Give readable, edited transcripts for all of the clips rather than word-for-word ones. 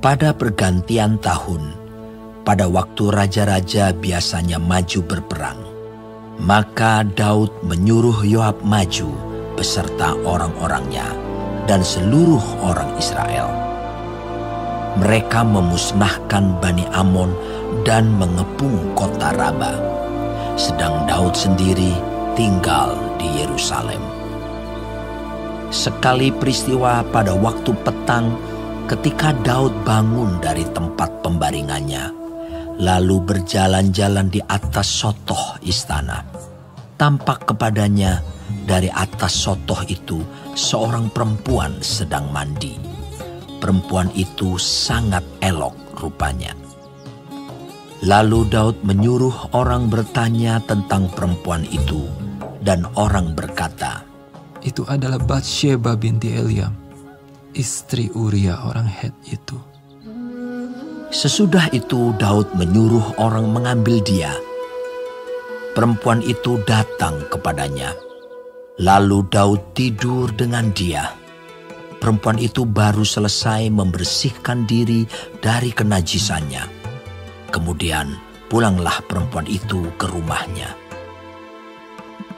Pada pergantian tahun, pada waktu raja-raja biasanya maju berperang, maka Daud menyuruh Yoab maju beserta orang-orangnya dan seluruh orang Israel. Mereka memusnahkan Bani Amon dan mengepung kota Raba, sedang Daud sendiri tinggal di Yerusalem. Sekali peristiwa pada waktu petang, ketika Daud bangun dari tempat pembaringannya, lalu berjalan-jalan di atas sotoh istana, tampak kepadanya dari atas sotoh itu seorang perempuan sedang mandi. Perempuan itu sangat elok rupanya. Lalu Daud menyuruh orang bertanya tentang perempuan itu, dan orang berkata, "Itu adalah Batsheba binti Eliam, istri Uria orang Het itu." Sesudah itu Daud menyuruh orang mengambil dia. Perempuan itu datang kepadanya. Lalu Daud tidur dengan dia. Perempuan itu baru selesai membersihkan diri dari kenajisannya. Kemudian pulanglah perempuan itu ke rumahnya.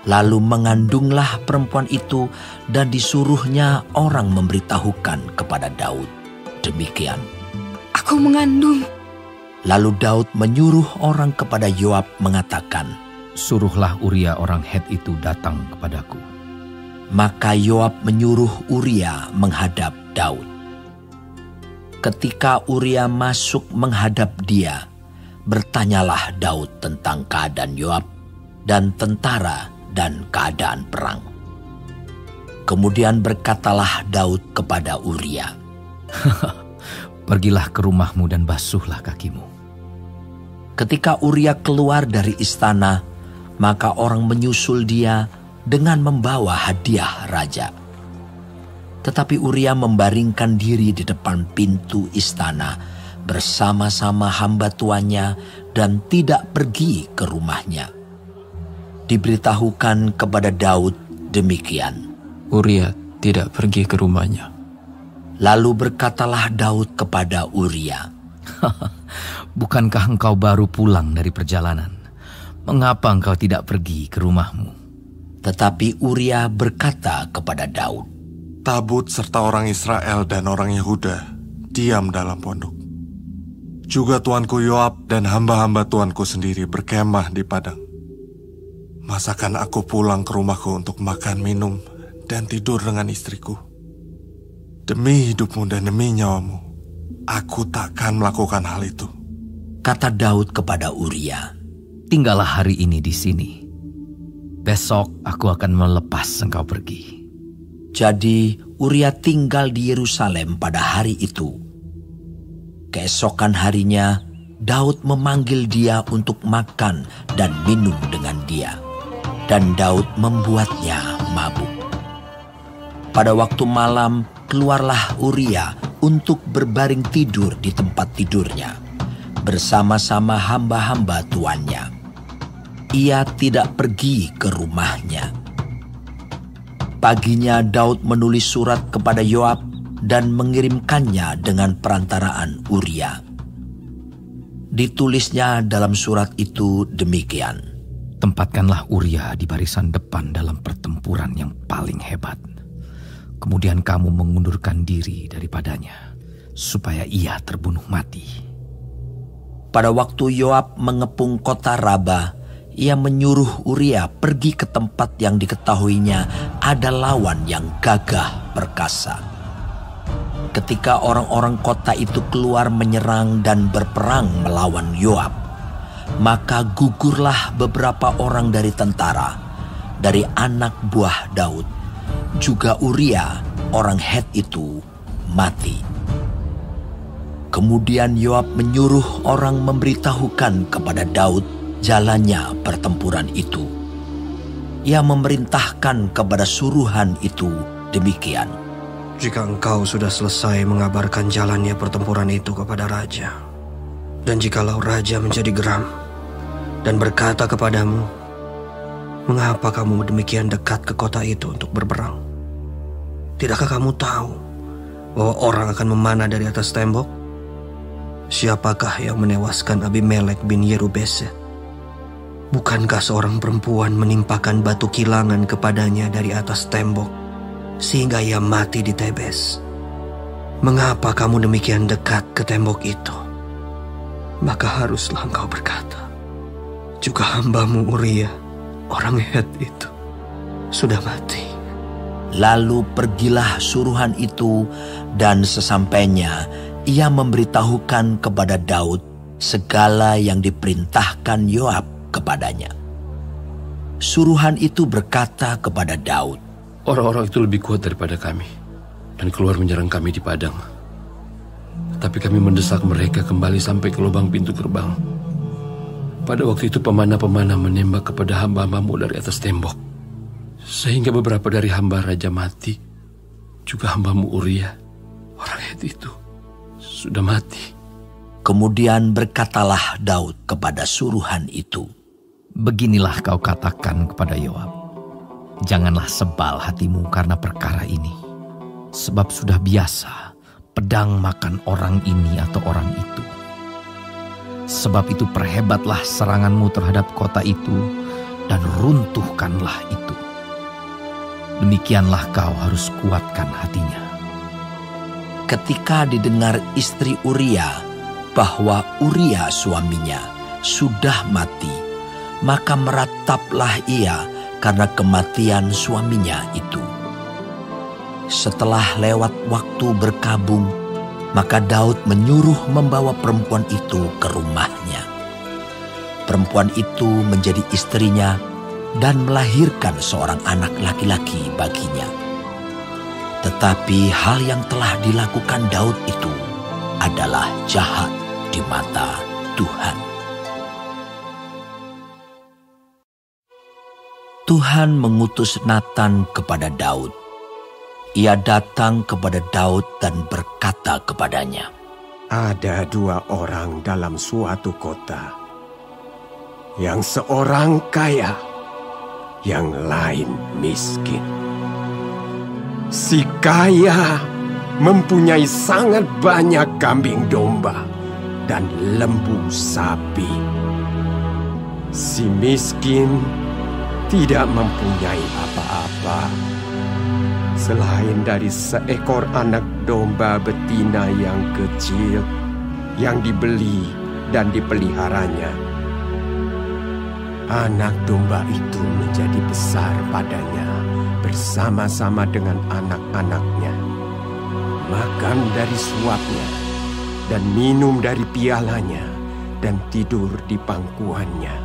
Lalu mengandunglah perempuan itu dan disuruhnya orang memberitahukan kepada Daud. Demikian, "Aku mengandung." Lalu Daud menyuruh orang kepada Yoab mengatakan, "Suruhlah Uria orang Het itu datang kepadaku." Maka Yoab menyuruh Uria menghadap Daud. Ketika Uria masuk menghadap dia, bertanyalah Daud tentang keadaan Yoab dan tentara dan keadaan perang. Kemudian berkatalah Daud kepada Uria, "Pergilah ke rumahmu dan basuhlah kakimu." Ketika Uria keluar dari istana, maka orang menyusul dia dengan membawa hadiah raja. Tetapi Uria membaringkan diri di depan pintu istana bersama-sama hamba tuannya dan tidak pergi ke rumahnya. Diberitahukan kepada Daud demikian. Uria tidak pergi ke rumahnya. Lalu berkatalah Daud kepada Uria, "Bukankah engkau baru pulang dari perjalanan? Mengapa engkau tidak pergi ke rumahmu?" Tetapi Uria berkata kepada Daud, "Tabut serta orang Israel dan orang Yehuda diam dalam pondok. Juga tuanku Yoab dan hamba-hamba tuanku sendiri berkemah di padang. Masakan aku pulang ke rumahku untuk makan, minum, dan tidur dengan istriku? Demi hidupmu dan demi nyawamu, aku takkan melakukan hal itu." Kata Daud kepada Uria, "Tinggallah hari ini di sini. Besok aku akan melepas engkau pergi." Jadi Uria tinggal di Yerusalem pada hari itu. Keesokan harinya, Daud memanggil dia untuk makan dan minum dengan dia, dan Daud membuatnya mabuk. Pada waktu malam, keluarlah Uria untuk berbaring tidur di tempat tidurnya, bersama-sama hamba-hamba tuannya. Ia tidak pergi ke rumahnya. Paginya Daud menulis surat kepada Yoab dan mengirimkannya dengan perantaraan Uria. Ditulisnya dalam surat itu demikian, "Tempatkanlah Uria di barisan depan dalam pertempuran yang paling hebat. Kemudian kamu mengundurkan diri daripadanya, supaya ia terbunuh mati." Pada waktu Yoab mengepung kota Raba, ia menyuruh Uria pergi ke tempat yang diketahuinya ada lawan yang gagah perkasa. Ketika orang-orang kota itu keluar menyerang dan berperang melawan Yoab, maka gugurlah beberapa orang dari tentara, dari anak buah Daud. Juga Uria, orang Het itu, mati. Kemudian Yoab menyuruh orang memberitahukan kepada Daud jalannya pertempuran itu. Ia memerintahkan kepada suruhan itu demikian, "Jika engkau sudah selesai mengabarkan jalannya pertempuran itu kepada raja, dan jikalau raja menjadi geram dan berkata kepadamu, 'Mengapa kamu demikian dekat ke kota itu untuk berperang? Tidakkah kamu tahu bahwa orang akan memanah dari atas tembok?' siapakah yang menewaskan Abimelek bin Yerubeset? Bukankah seorang perempuan menimpakan batu kilangan kepadanya dari atas tembok, sehingga ia mati di Tebes? Mengapa kamu demikian dekat ke tembok itu? Maka haruslah engkau berkata, juga hambamu Uria, orang Het itu, sudah mati. Lalu pergilah suruhan itu, dan sesampainya ia memberitahukan kepada Daud segala yang diperintahkan Yoab kepadanya. Suruhan itu berkata kepada Daud, "Orang-orang itu lebih kuat daripada kami, dan keluar menyerang kami di padang. Tapi kami mendesak mereka kembali sampai ke lubang pintu gerbang. Pada waktu itu pemanah-pemanah menembak kepada hamba-hambamu dari atas tembok, sehingga beberapa dari hamba raja mati. Juga hambamu Uria, orang Het itu, sudah mati." Kemudian berkatalah Daud kepada suruhan itu, "Beginilah kau katakan kepada Yoab, janganlah sebal hatimu karena perkara ini, sebab sudah biasa pedang makan orang ini atau orang itu. Sebab itu perhebatlah seranganmu terhadap kota itu, dan runtuhkanlah itu. Demikianlah kau harus kuatkan hatinya." Ketika didengar istri Uria bahwa Uria suaminya sudah mati, maka merataplah ia karena kematian suaminya itu. Setelah lewat waktu berkabung, maka Daud menyuruh membawa perempuan itu ke rumahnya. Perempuan itu menjadi istrinya dan melahirkan seorang anak laki-laki baginya. Tetapi hal yang telah dilakukan Daud itu adalah jahat di mata Tuhan. Tuhan mengutus Natan kepada Daud. Ia datang kepada Daud dan berkata kepadanya, "Ada 2 orang dalam suatu kota, yang seorang kaya, yang lain miskin. Si kaya mempunyai sangat banyak kambing domba dan lembu sapi. Si miskin tidak mempunyai apa-apa selain dari seekor anak domba betina yang kecil yang dibeli dan dipeliharanya. Anak domba itu menjadi besar padanya bersama-sama dengan anak-anaknya, makan dari suapnya dan minum dari pialanya dan tidur di pangkuannya,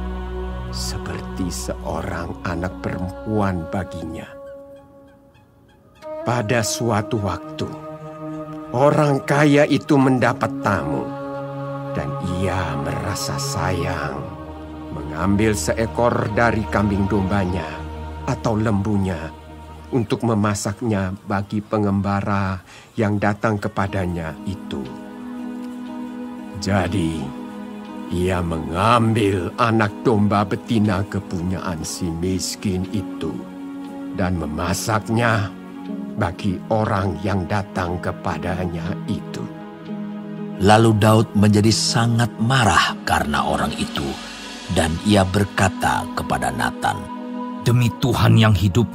seperti seorang anak perempuan baginya. Pada suatu waktu, orang kaya itu mendapat tamu, dan ia merasa sayang, mengambil seekor dari kambing dombanya atau lembunya untuk memasaknya bagi pengembara yang datang kepadanya itu. Jadi, ia mengambil anak domba betina kepunyaan si miskin itu dan memasaknya bagi orang yang datang kepadanya itu. Lalu Daud menjadi sangat marah karena orang itu, dan ia berkata kepada Natan, "Demi Tuhan yang hidup,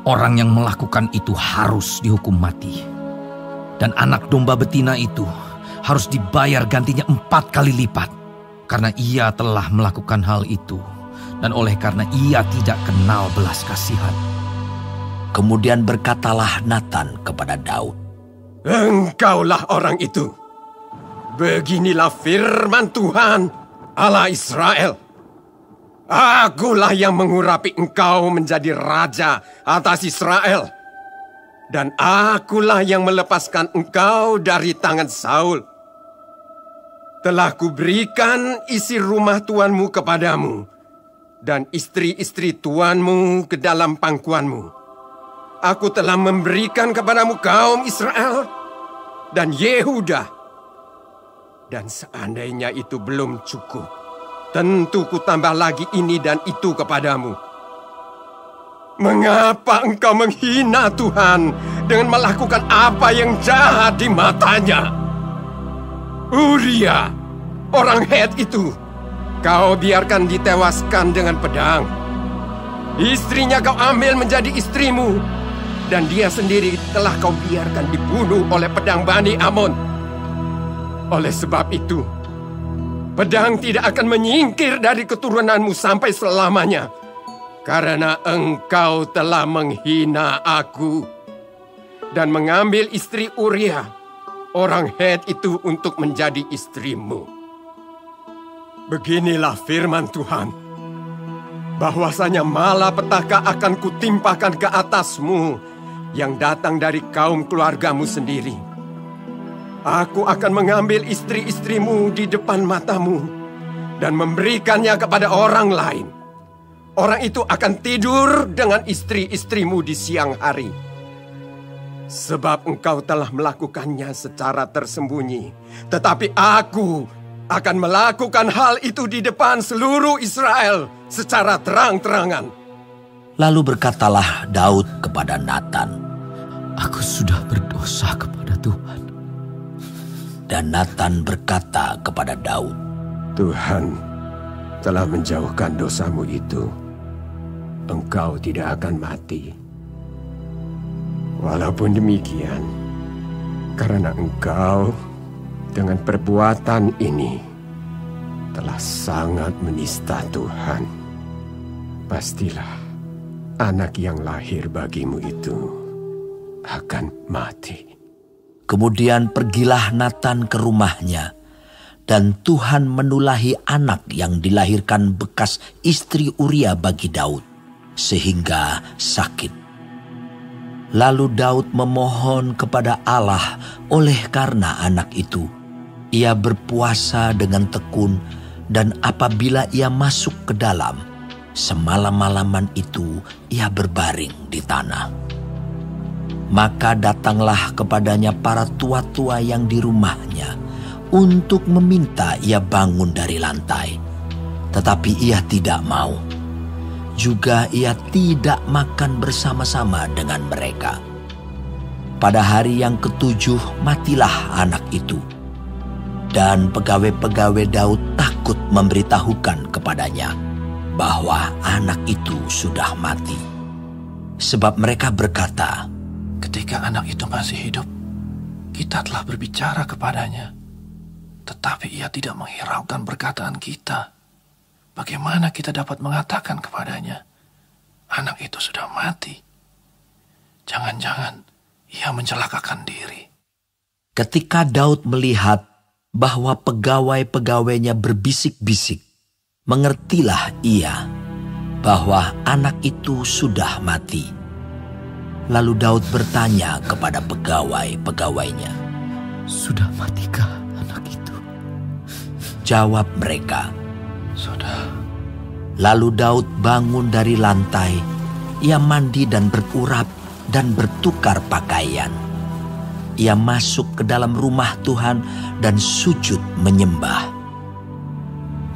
orang yang melakukan itu harus dihukum mati. Dan anak domba betina itu harus dibayar gantinya 4 kali lipat, karena ia telah melakukan hal itu, dan oleh karena ia tidak kenal belas kasihan." Kemudian berkatalah Natan kepada Daud, "Engkaulah orang itu. Beginilah firman Tuhan, Allah Israel. Akulah yang mengurapi engkau menjadi raja atas Israel. Dan akulah yang melepaskan engkau dari tangan Saul. Telah kuberikan isi rumah tuanmu kepadamu, dan istri-istri tuanmu ke dalam pangkuanmu. Aku telah memberikan kepadamu kaum Israel dan Yehuda. Dan seandainya itu belum cukup, tentu kutambah lagi ini dan itu kepadamu. Mengapa engkau menghina Tuhan dengan melakukan apa yang jahat di matanya?" Uria, orang Het itu, kau biarkan ditewaskan dengan pedang. Istrinya kau ambil menjadi istrimu, dan dia sendiri telah kau biarkan dibunuh oleh pedang Bani Amon. Oleh sebab itu, pedang tidak akan menyingkir dari keturunanmu sampai selamanya, karena engkau telah menghina aku dan mengambil istri Uria, orang Het itu, untuk menjadi istrimu. Beginilah firman Tuhan, bahwasanya malapetaka akan kutimpakan ke atasmu yang datang dari kaum keluargamu sendiri. Aku akan mengambil istri-istrimu di depan matamu dan memberikannya kepada orang lain. Orang itu akan tidur dengan istri-istrimu di siang hari. Sebab engkau telah melakukannya secara tersembunyi, tetapi aku akan melakukan hal itu di depan seluruh Israel secara terang-terangan. Lalu berkatalah Daud kepada Natan, Aku sudah berdosa kepada Tuhan. Dan Natan berkata kepada Daud, Tuhan telah menjauhkan dosamu itu. Engkau tidak akan mati. Walaupun demikian, karena engkau dengan perbuatan ini telah sangat menista Tuhan, pastilah anak yang lahir bagimu itu akan mati. Kemudian pergilah Natan ke rumahnya, dan Tuhan menulahi anak yang dilahirkan bekas istri Uria bagi Daud, sehingga sakit. Lalu Daud memohon kepada Allah oleh karena anak itu. Ia berpuasa dengan tekun, dan apabila ia masuk ke dalam, semalam-malaman itu ia berbaring di tanah. Maka datanglah kepadanya para tua-tua yang di rumahnya untuk meminta ia bangun dari lantai. Tetapi ia tidak mau. Juga ia tidak makan bersama-sama dengan mereka. Pada hari yang ke-7 matilah anak itu. Dan pegawai-pegawai Daud takut memberitahukan kepadanya bahwa anak itu sudah mati. Sebab mereka berkata, Ketika anak itu masih hidup, kita telah berbicara kepadanya, tetapi ia tidak menghiraukan perkataan kita. Bagaimana kita dapat mengatakan kepadanya, anak itu sudah mati? Jangan-jangan ia mencelakakan diri. Ketika Daud melihat bahwa pegawai-pegawainya berbisik-bisik, mengertilah ia bahwa anak itu sudah mati. Lalu Daud bertanya kepada pegawai-pegawainya, Sudah matikah anak itu? Jawab mereka, Sudah. Lalu Daud bangun dari lantai. Ia mandi dan berurap dan bertukar pakaian. Ia masuk ke dalam rumah Tuhan dan sujud menyembah.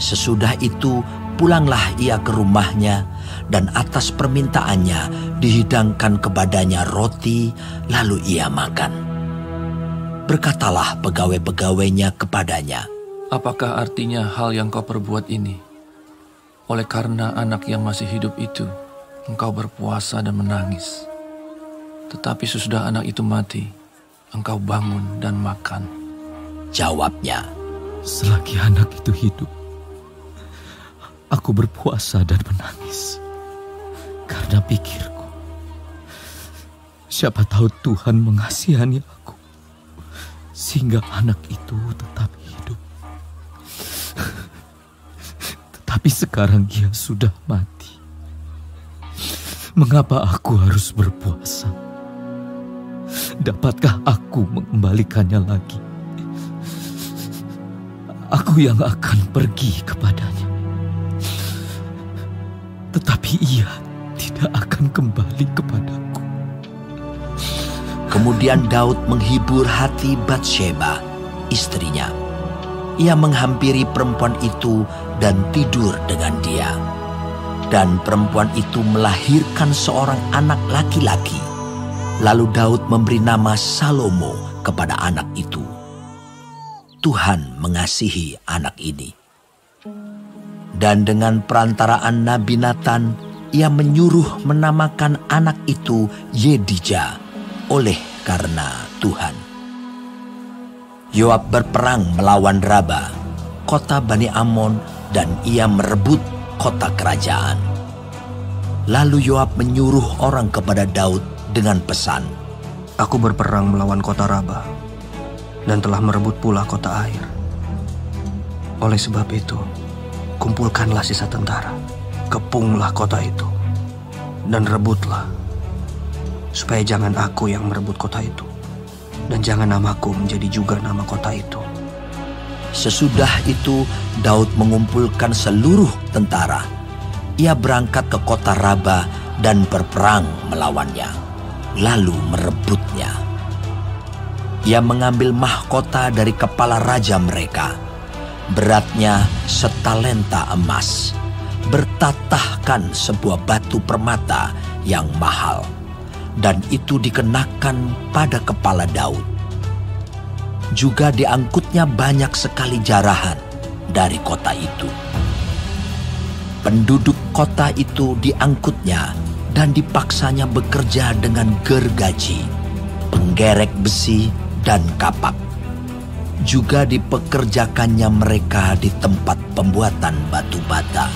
Sesudah itu pulanglah ia ke rumahnya, dan atas permintaannya dihidangkan kepadanya roti, lalu ia makan. Berkatalah pegawai-pegawainya kepadanya, Apakah artinya hal yang kau perbuat ini? Oleh karena anak yang masih hidup itu, engkau berpuasa dan menangis. Tetapi sesudah anak itu mati, engkau bangun dan makan. Jawabnya, Selagi anak itu hidup, aku berpuasa dan menangis. Karena pikirku, siapa tahu Tuhan mengasihani aku, sehingga anak itu tetap hidup. Tetapi sekarang ia sudah mati. Mengapa aku harus berpuasa? Dapatkah aku mengembalikannya lagi? Aku yang akan pergi kepadanya, tetapi ia tidak akan kembali kepadaku. Kemudian Daud menghibur hati Batsheba, istrinya. Ia menghampiri perempuan itu dan tidur dengan dia. Dan perempuan itu melahirkan seorang anak laki-laki. Lalu Daud memberi nama Salomo kepada anak itu. Tuhan mengasihi anak ini. Dan dengan perantaraan Nabi Natan, ia menyuruh menamakan anak itu Yedija, oleh karena Tuhan. Yoab berperang melawan Raba, kota Bani Ammon, dan ia merebut kota kerajaan. Lalu Yoab menyuruh orang kepada Daud dengan pesan, Aku berperang melawan kota Raba, dan telah merebut pula kota Air. Oleh sebab itu, kumpulkanlah sisa tentara, kepunglah kota itu, dan rebutlah, supaya jangan aku yang merebut kota itu, dan jangan namaku menjadi juga nama kota itu. Sesudah itu Daud mengumpulkan seluruh tentara. Ia berangkat ke kota Raba dan berperang melawannya, lalu merebutnya. Ia mengambil mahkota dari kepala raja mereka, beratnya setalenta emas, bertatahkan sebuah batu permata yang mahal, dan itu dikenakan pada kepala Daud. Juga diangkutnya banyak sekali jarahan dari kota itu. Penduduk kota itu diangkutnya dan dipaksanya bekerja dengan gergaji, penggerek besi, dan kapak. Juga dipekerjakannya mereka di tempat pembuatan batu bata.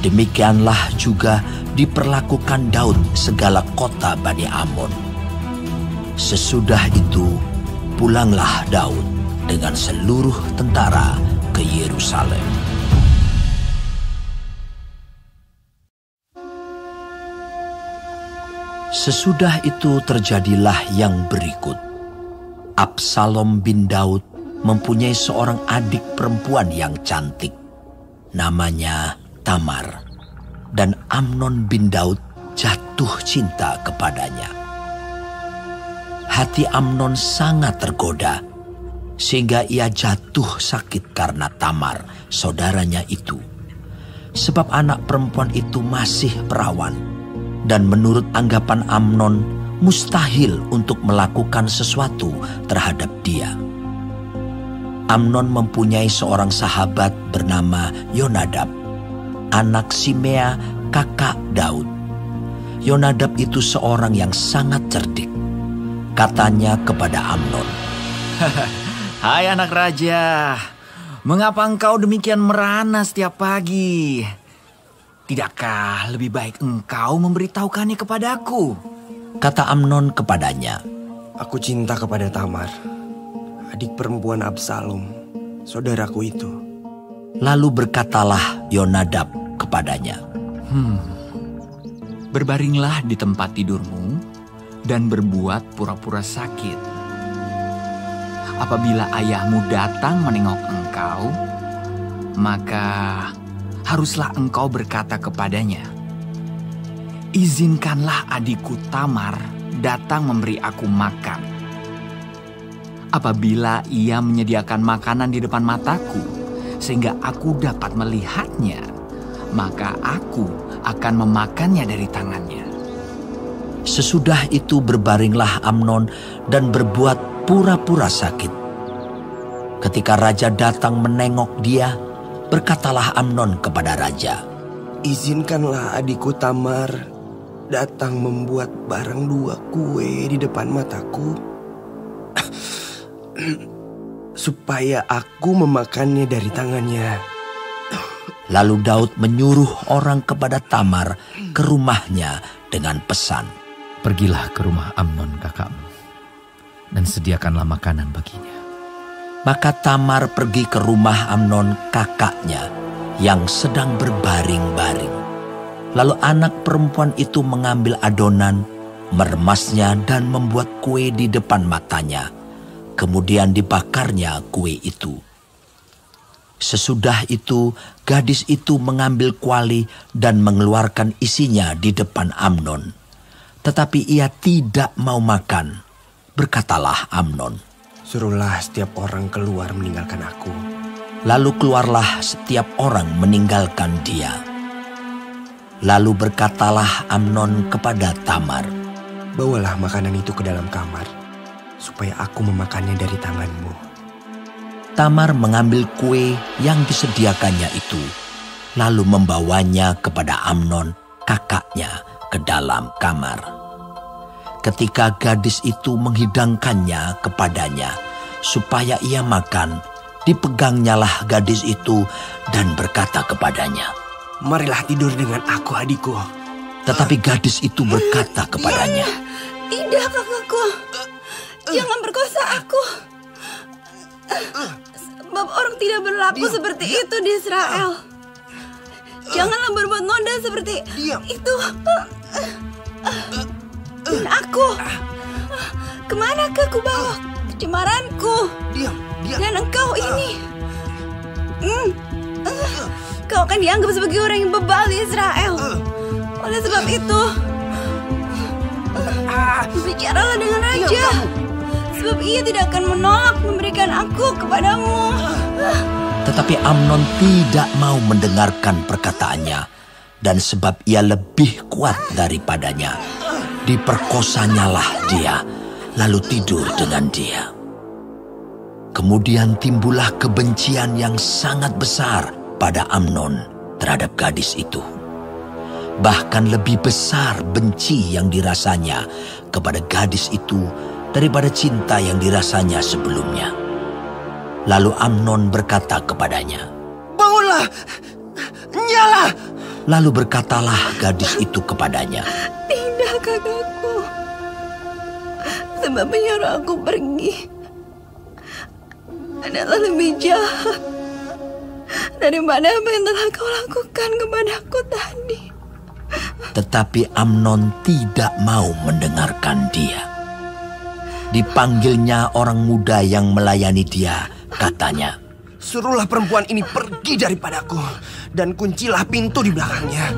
Demikianlah juga diperlakukan Daud segala kota Bani Ammon. Sesudah itu pulanglah Daud dengan seluruh tentara ke Yerusalem. Sesudah itu terjadilah yang berikut. Absalom bin Daud mempunyai seorang adik perempuan yang cantik, namanya Tamar, dan Amnon bin Daud jatuh cinta kepadanya. Hati Amnon sangat tergoda, sehingga ia jatuh sakit karena Tamar, saudaranya itu. Sebab anak perempuan itu masih perawan, dan menurut anggapan Amnon, mustahil untuk melakukan sesuatu terhadap dia. Amnon mempunyai seorang sahabat bernama Yonadab, anak Simea, kakak Daud. Yonadab itu seorang yang sangat cerdik. Katanya kepada Amnon, Hai anak raja, mengapa engkau demikian merana setiap pagi? Tidakkah lebih baik engkau memberitahukannya kepadaku? Kata Amnon kepadanya, Aku cinta kepada Tamar, adik perempuan Absalom, saudaraku itu. Lalu berkatalah Yonadab kepadanya, Berbaringlah di tempat tidurmu dan berbuat pura-pura sakit. Apabila ayahmu datang menengok engkau, maka haruslah engkau berkata kepadanya, Izinkanlah adikku Tamar datang memberi aku makan. Apabila ia menyediakan makanan di depan mataku, sehingga aku dapat melihatnya, maka aku akan memakannya dari tangannya. Sesudah itu berbaringlah Amnon dan berbuat pura-pura sakit. Ketika raja datang menengok dia, berkatalah Amnon kepada raja, Izinkanlah adikku Tamar datang membuat barang 2 kue di depan mataku, supaya aku memakannya dari tangannya. Lalu Daud menyuruh orang kepada Tamar ke rumahnya dengan pesan, Pergilah ke rumah Amnon kakakmu, dan sediakanlah makanan baginya. Maka Tamar pergi ke rumah Amnon kakaknya yang sedang berbaring-baring. Lalu anak perempuan itu mengambil adonan, meremasnya dan membuat kue di depan matanya. Kemudian dibakarnya kue itu. Sesudah itu gadis itu mengambil kuali dan mengeluarkan isinya di depan Amnon. Tetapi ia tidak mau makan. Berkatalah Amnon, Suruhlah setiap orang keluar meninggalkan aku. Lalu keluarlah setiap orang meninggalkan dia. Lalu berkatalah Amnon kepada Tamar, Bawalah makanan itu ke dalam kamar, supaya aku memakannya dari tanganmu. Tamar mengambil kue yang disediakannya itu, lalu membawanya kepada Amnon, kakaknya, ke dalam kamar. Ketika gadis itu menghidangkannya kepadanya supaya ia makan, dipegangnyalah gadis itu dan berkata kepadanya, "Marilah tidur dengan aku, adikku." Tetapi gadis itu berkata kepadanya, Tidak, kakakku. Jangan perkosa aku. Sebab orang tidak berlaku seperti itu di Israel. Janganlah berbuat noda seperti itu. Dan aku, kemanakah ku bawa kecemaranku? Dan engkau ini, kau akan dianggap sebagai orang yang bebal di Israel. Oleh sebab itu, bicaralah dengan raja, sebab ia tidak akan menolak memberikan aku kepadamu. Tetapi Amnon tidak mau mendengarkan perkataannya, dan sebab ia lebih kuat daripadanya, diperkosanyalah dia, lalu tidur dengan dia. Kemudian timbullah kebencian yang sangat besar pada Amnon terhadap gadis itu. Bahkan lebih besar benci yang dirasanya kepada gadis itu daripada cinta yang dirasanya sebelumnya. Lalu Amnon berkata kepadanya, "Bangunlah, nyala." Lalu berkatalah gadis itu kepadanya, Tidak, kakakku. Sebab menyuruh aku pergi adalah lebih jahat daripada apa yang telah kau lakukan kepadaku tadi. Tetapi Amnon tidak mau mendengarkan dia. Dipanggilnya orang muda yang melayani dia, katanya, "Suruhlah perempuan ini pergi daripadaku, dan kuncilah pintu di belakangnya."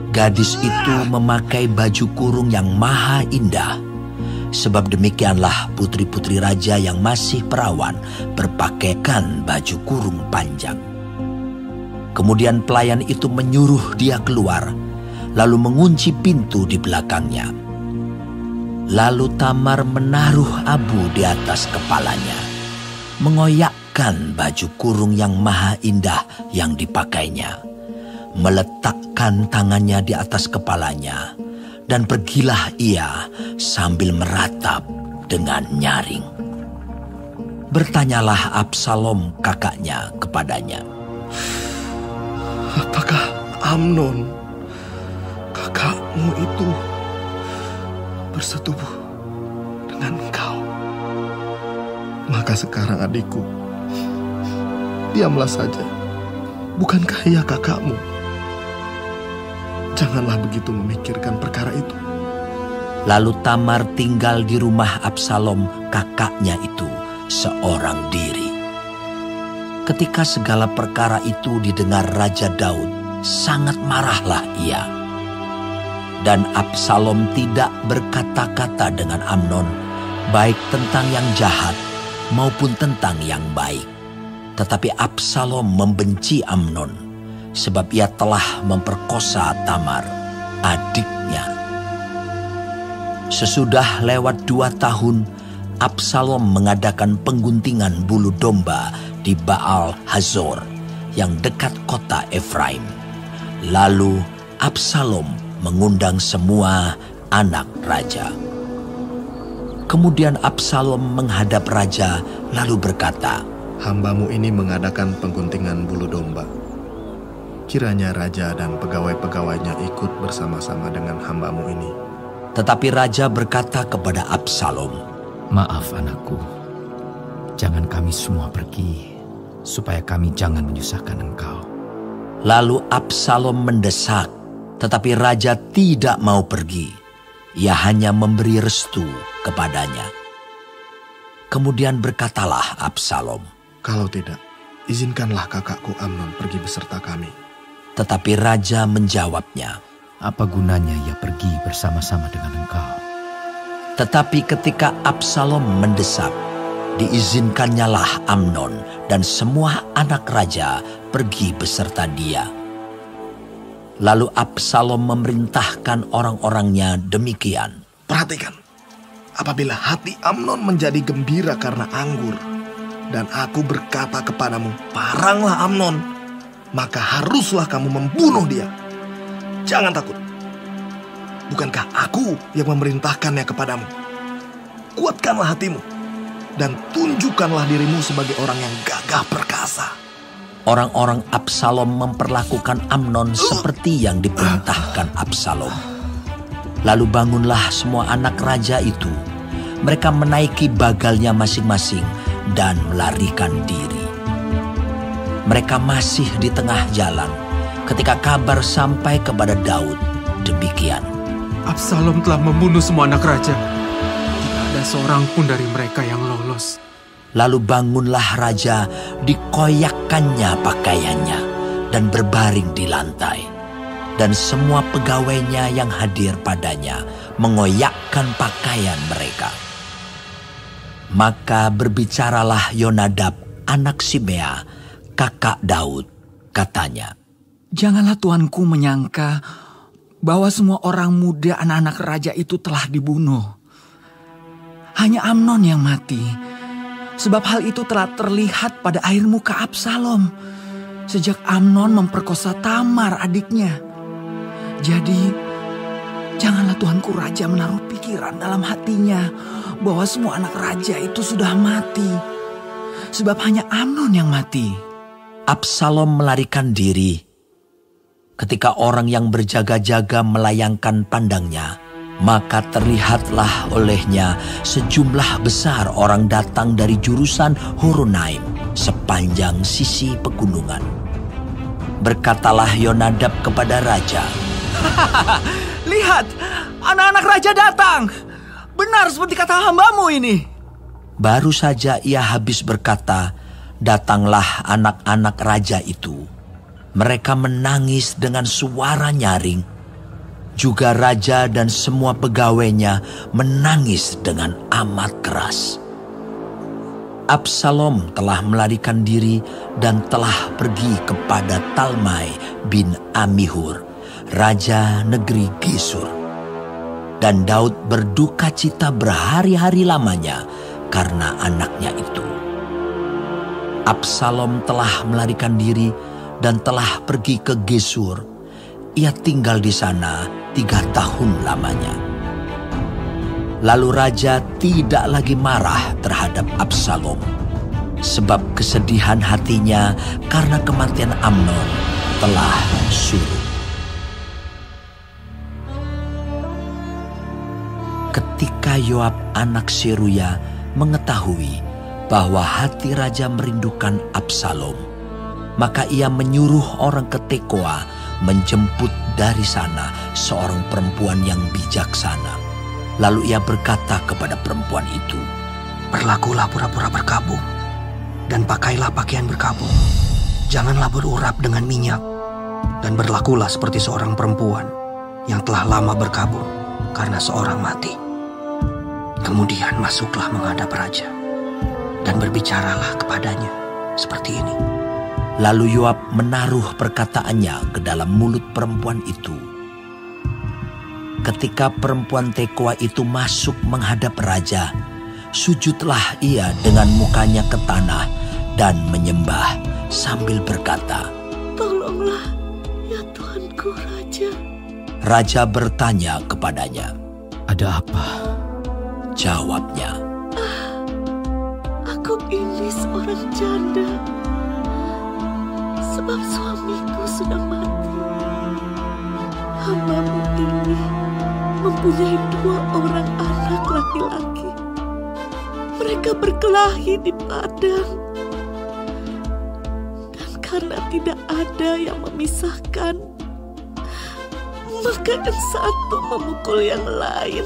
Gadis itu memakai baju kurung yang maha indah, sebab demikianlah putri-putri raja yang masih perawan berpakaikan baju kurung panjang. Kemudian pelayan itu menyuruh dia keluar, lalu mengunci pintu di belakangnya. Lalu Tamar menaruh abu di atas kepalanya, mengoyakkan baju kurung yang maha indah yang dipakainya, meletakkan tangannya di atas kepalanya, dan pergilah ia sambil meratap dengan nyaring. Bertanyalah Absalom kakaknya kepadanya, "Apakah Amnon, kakakmu itu, bersetubuh dengan engkau? Maka sekarang adikku, diamlah saja. Bukankah ia kakakmu? Janganlah begitu memikirkan perkara itu." Lalu Tamar tinggal di rumah Absalom kakaknya itu seorang diri. Ketika segala perkara itu didengar Raja Daud, sangat marahlah ia. Dan Absalom tidak berkata-kata dengan Amnon, baik tentang yang jahat maupun tentang yang baik. Tetapi Absalom membenci Amnon, sebab ia telah memperkosa Tamar, adiknya. Sesudah lewat 2 tahun, Absalom mengadakan pengguntingan bulu domba di Baal Hazor yang dekat kota Efraim. Lalu Absalom mengundang semua anak raja. Kemudian Absalom menghadap raja lalu berkata, "Hambamu ini mengadakan pengguntingan bulu domba. Kiranya raja dan pegawai-pegawainya ikut bersama-sama dengan hambamu ini." Tetapi raja berkata kepada Absalom, "Maaf anakku, jangan kami semua pergi, supaya kami jangan menyusahkan engkau." Lalu Absalom mendesak, tetapi raja tidak mau pergi. Ia hanya memberi restu kepadanya. Kemudian berkatalah Absalom, "Kalau tidak, izinkanlah kakakku Amnon pergi beserta kami." Tetapi raja menjawabnya, "Apa gunanya ia pergi bersama-sama dengan engkau?" Tetapi ketika Absalom mendesak, diizinkannyalah Amnon dan semua anak raja pergi beserta dia. Lalu Absalom memerintahkan orang-orangnya demikian, "Perhatikan, apabila hati Amnon menjadi gembira karena anggur, Dan aku berkata kepadamu, paranglah Amnon, maka haruslah kamu membunuh dia. Jangan takut. Bukankah aku yang memerintahkannya kepadamu? Kuatkanlah hatimu dan tunjukkanlah dirimu sebagai orang yang gagah perkasa. Orang-orang Absalom memperlakukan Amnon seperti yang diperintahkan Absalom. Lalu bangunlah semua anak raja itu. Mereka menaiki bagalnya masing-masing dan melarikan diri. Mereka masih di tengah jalan ketika kabar sampai kepada Daud demikian. Absalom telah membunuh semua anak raja. Tidak ada seorang pun dari mereka yang lolos. Lalu bangunlah raja, dikoyakkannya pakaiannya dan berbaring di lantai. Dan semua pegawainya yang hadir padanya mengoyakkan pakaian mereka. Maka berbicaralah Yonadab, anak Simea, kakak Daud, katanya, "Janganlah tuanku menyangka bahwa semua orang muda anak-anak raja itu telah dibunuh. Hanya Amnon yang mati. Sebab hal itu telah terlihat pada air muka Absalom sejak Amnon memperkosa Tamar adiknya. Jadi, janganlah tuanku raja menaruh pikiran dalam hatinya bahwa semua anak raja itu sudah mati. Sebab hanya Amnon yang mati." Absalom melarikan diri. Ketika orang yang berjaga-jaga melayangkan pandangnya, maka terlihatlah olehnya sejumlah besar orang datang dari jurusan Horonaim sepanjang sisi pegunungan. Berkatalah Yonadab kepada raja, "Lihat, anak-anak raja datang. Benar seperti kata hambamu ini." Baru saja ia habis berkata, datanglah anak-anak raja itu. Mereka menangis dengan suara nyaring. Juga raja dan semua pegawainya menangis dengan amat keras. Absalom telah melarikan diri dan telah pergi kepada Talmai bin Amihur, raja negeri Gesur. Dan Daud berduka cita berhari-hari lamanya karena anaknya itu. Absalom telah melarikan diri dan telah pergi ke Gesur. Ia tinggal di sana 3 tahun lamanya. Lalu raja tidak lagi marah terhadap Absalom, sebab kesedihan hatinya karena kematian Amnon telah surut. Ketika Yoab anak Seruya mengetahui bahwa hati raja merindukan Absalom, maka ia menyuruh orang ke Tekoa menjemput dari sana seorang perempuan yang bijaksana. Lalu ia berkata kepada perempuan itu, "Berlakulah pura-pura berkabung, dan pakailah pakaian berkabung. Janganlah berurap dengan minyak, dan berlakulah seperti seorang perempuan yang telah lama berkabung karena seorang mati. Kemudian masuklah menghadap raja, dan berbicaralah kepadanya seperti ini." Lalu Yoab menaruh perkataannya ke dalam mulut perempuan itu. Ketika perempuan Tekoa itu masuk menghadap raja, sujudlah ia dengan mukanya ke tanah dan menyembah sambil berkata, "Tolonglah, ya tuanku raja." Raja bertanya kepadanya, "Ada apa?" Jawabnya, "Aku ini seorang janda. Sebab suamiku sudah mati. Hambamu ini mempunyai 2 orang anak laki-laki. Mereka berkelahi di padang. Dan karena tidak ada yang memisahkan, maka yang satu memukul yang lain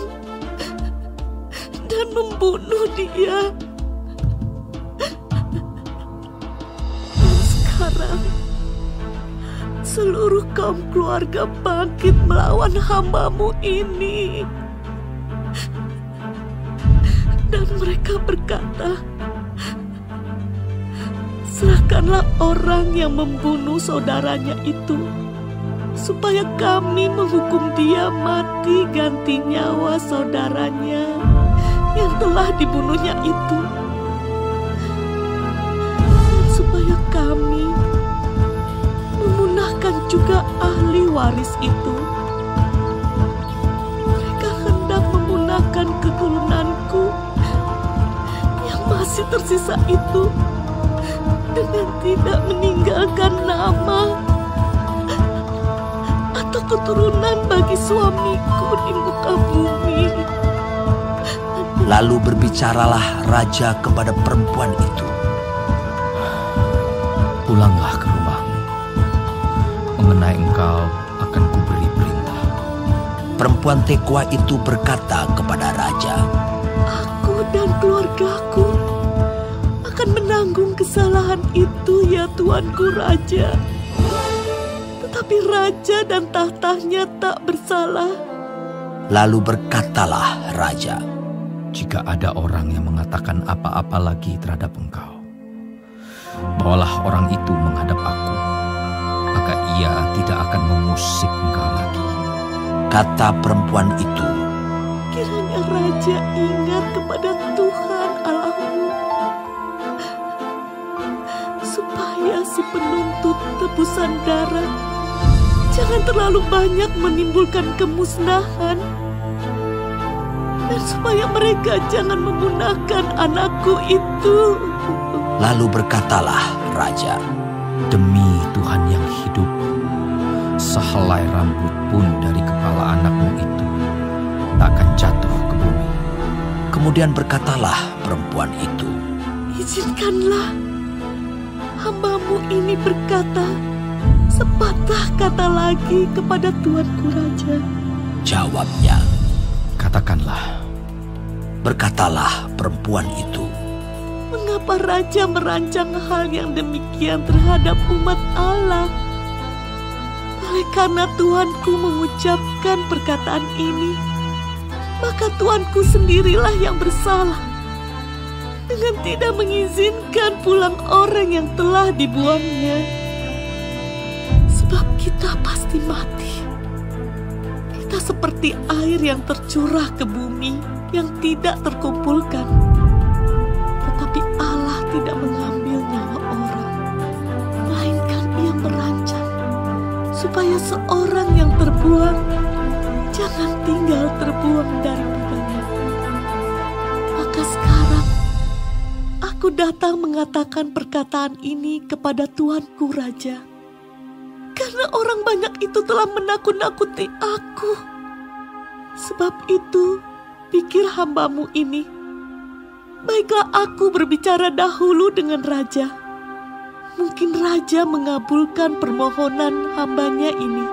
dan membunuh dia. Sekarang seluruh kaum keluarga bangkit melawan hambamu ini. Dan mereka berkata, serahkanlah orang yang membunuh saudaranya itu, supaya kami menghukum dia mati ganti nyawa saudaranya yang telah dibunuhnya itu. waris itu. Mereka hendak memunahkan keturunanku yang masih tersisa itu dengan tidak meninggalkan nama atau keturunan bagi suamiku di muka bumi. Lalu berbicaralah raja kepada perempuan itu. Pulanglah ke rumahmu. Mengenai engkau akan kuberi perintah. Perempuan Tekoa itu berkata kepada raja, Aku dan keluargaku akan menanggung kesalahan itu, ya Tuanku Raja. Tetapi raja dan tahtanya tak bersalah. Lalu berkatalah raja, Jika ada orang yang mengatakan apa-apa lagi terhadap engkau, bawalah orang itu menghadap aku, maka ia tidak akan mengusik engkau lagi. Kata perempuan itu, Kiranya raja ingat kepada Tuhan Allahmu, supaya si penuntut tebusan darah jangan terlalu banyak menimbulkan kemusnahan, dan supaya mereka jangan memunahkan anakku itu. Lalu berkatalah raja, Demi Tuhan yang hidup, sehelai rambut pun dari kepala anakmu itu tak akan jatuh ke bumi. Kemudian berkatalah perempuan itu, Izinkanlah hamba-Mu ini berkata sepatah kata lagi kepada Tuanku Raja. Jawabnya, Katakanlah. Berkatalah perempuan itu, Mengapa Raja merancang hal yang demikian terhadap umat Allah? Oleh karena Tuanku mengucapkan perkataan ini, maka Tuanku sendirilah yang bersalah dengan tidak mengizinkan pulang orang yang telah dibuangnya. Sebab kita pasti mati. Kita seperti air yang tercurah ke bumi yang tidak terkumpulkan. Tetapi Allah tidak mengambil nyawa orang, melainkan Ia merancang supaya seorang yang terbuang jangan tinggal terbuang daripadanya. Maka sekarang aku datang mengatakan perkataan ini kepada Tuanku Raja, karena orang banyak itu telah menakut-nakuti aku. Sebab itu, pikir hamba-Mu ini, baiklah aku berbicara dahulu dengan Raja. Mungkin Raja mengabulkan permohonan hambanya ini.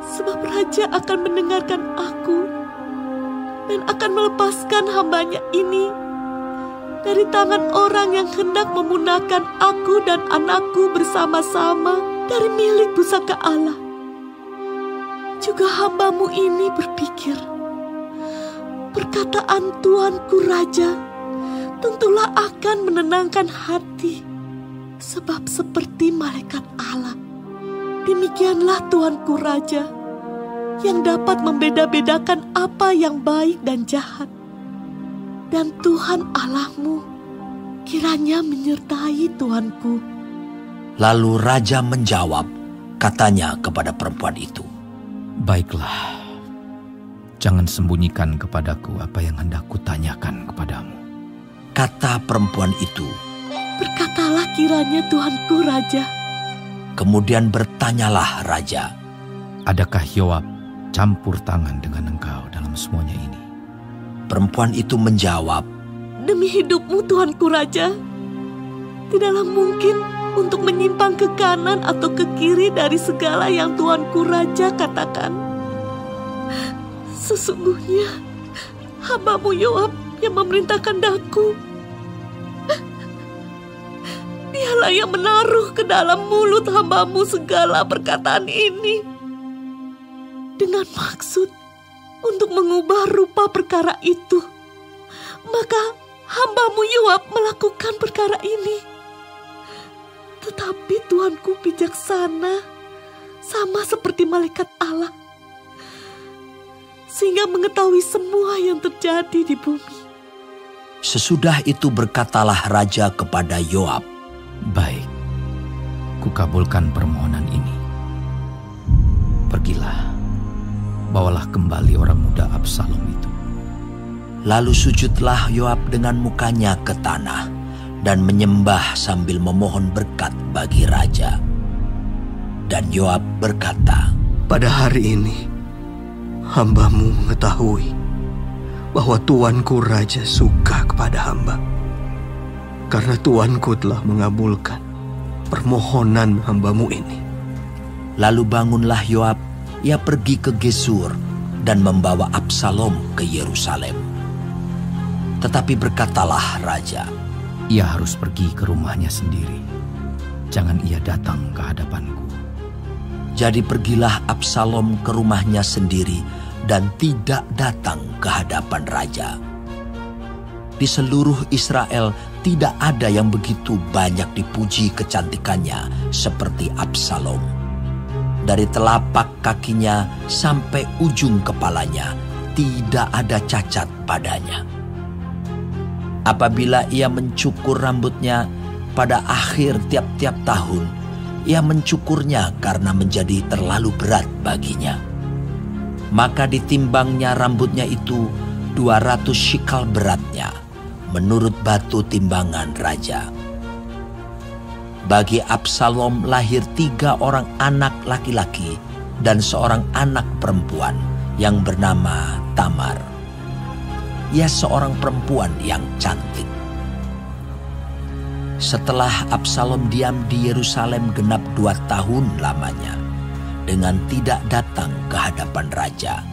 Sebab Raja akan mendengarkan aku dan akan melepaskan hambanya ini dari tangan orang yang hendak memunahkan aku dan anakku bersama-sama dari milik pusaka Allah. Juga hamba-Mu ini berpikir, perkataan Tuanku Raja tentulah akan menenangkan hati, sebab seperti malaikat Allah, demikianlah Tuanku Raja yang dapat membeda-bedakan apa yang baik dan jahat. Dan Tuhan Allahmu kiranya menyertai Tuanku. Lalu raja menjawab, katanya kepada perempuan itu, Baiklah, jangan sembunyikan kepadaku apa yang hendak kutanyakan kepadamu. Kata perempuan itu, Berkatalah kiranya Tuanku Raja. Kemudian bertanyalah raja, Adakah Yoab campur tangan dengan engkau dalam semuanya ini? Perempuan itu menjawab, Demi hidupmu Tuanku Raja, tidaklah mungkin untuk menyimpang ke kanan atau ke kiri dari segala yang Tuanku Raja katakan. Sesungguhnya hamba-Mu Yoab yang memerintahkan daku. Dialah yang menaruh ke dalam mulut hamba-Mu segala perkataan ini dengan maksud untuk mengubah rupa perkara itu. Maka hamba-Mu Yoab melakukan perkara ini. Tetapi Tuanku bijaksana, sama seperti malaikat Allah, sehingga mengetahui semua yang terjadi di bumi. Sesudah itu berkatalah raja kepada Yoab, Baik, kukabulkan permohonan ini. pergilah, bawalah kembali orang muda Absalom itu. Lalu sujudlah Yoab dengan mukanya ke tanah dan menyembah sambil memohon berkat bagi raja. Dan Yoab berkata, "Pada hari ini, hamba-Mu mengetahui bahwa tuanku raja suka kepada hamba, karena tuanku telah mengabulkan permohonan hamba-Mu ini." Lalu bangunlah Yoab, ia pergi ke Gesur dan membawa Absalom ke Yerusalem. Tetapi berkatalah raja, "Ia harus pergi ke rumahnya sendiri. Jangan ia datang ke hadapanku." Jadi pergilah Absalom ke rumahnya sendiri dan tidak datang ke hadapan raja. Di seluruh Israel tidak ada yang begitu banyak dipuji kecantikannya seperti Absalom. Dari telapak kakinya sampai ujung kepalanya tidak ada cacat padanya. Apabila ia mencukur rambutnya pada akhir tiap-tiap tahun, ia mencukurnya karena menjadi terlalu berat baginya. Maka ditimbangnya rambutnya itu 200 shikal beratnya, menurut batu timbangan raja. Bagi Absalom lahir 3 orang anak laki-laki dan seorang anak perempuan yang bernama Tamar. Ia seorang perempuan yang cantik. Setelah Absalom diam di Yerusalem genap 2 tahun lamanya, dengan tidak datang ke hadapan raja,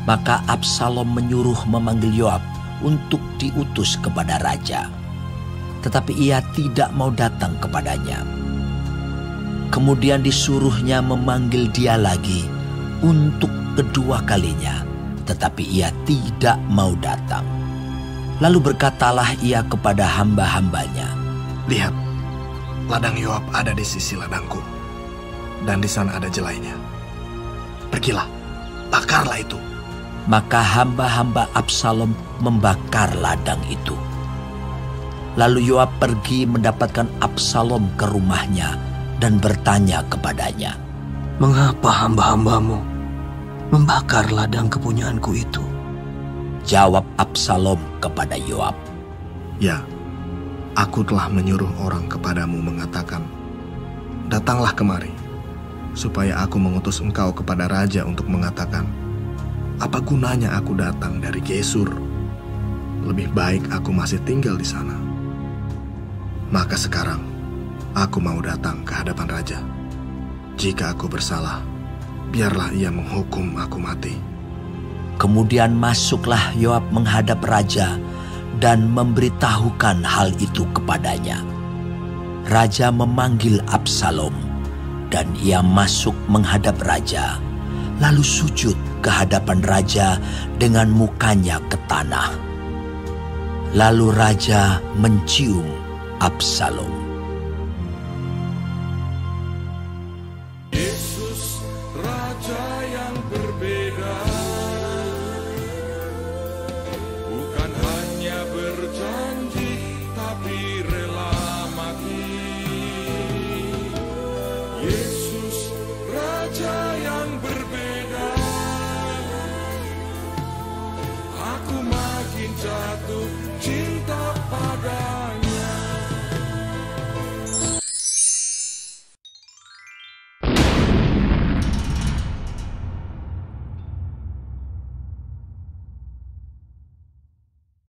maka Absalom menyuruh memanggil Yoab untuk diutus kepada raja. Tetapi ia tidak mau datang kepadanya. Kemudian disuruhnya memanggil dia lagi untuk kedua kalinya, tetapi ia tidak mau datang. Lalu berkatalah ia kepada hamba-hambanya, "Lihat, ladang Yoab ada di sisi ladangku, dan di sana ada jelainya. Pergilah, bakarlah itu." Maka hamba-hamba Absalom membakar ladang itu. Lalu Yoab pergi mendapatkan Absalom ke rumahnya dan bertanya kepadanya, "Mengapa hamba-hambamu membakar ladang kepunyaanku itu?" Jawab Absalom kepada Yoab, "Ya, aku telah menyuruh orang kepadamu mengatakan, 'Datanglah kemari,' supaya aku mengutus engkau kepada raja untuk mengatakan, 'Apa gunanya aku datang dari Gesur? Lebih baik aku masih tinggal di sana.' Maka sekarang aku mau datang ke hadapan raja. Jika aku bersalah, biarlah ia menghukum aku mati." Kemudian masuklah Yoab menghadap raja dan memberitahukan hal itu kepadanya. Raja memanggil Absalom, dan ia masuk menghadap raja, lalu sujud ke hadapan raja dengan mukanya ke tanah. Lalu raja mencium Absalom.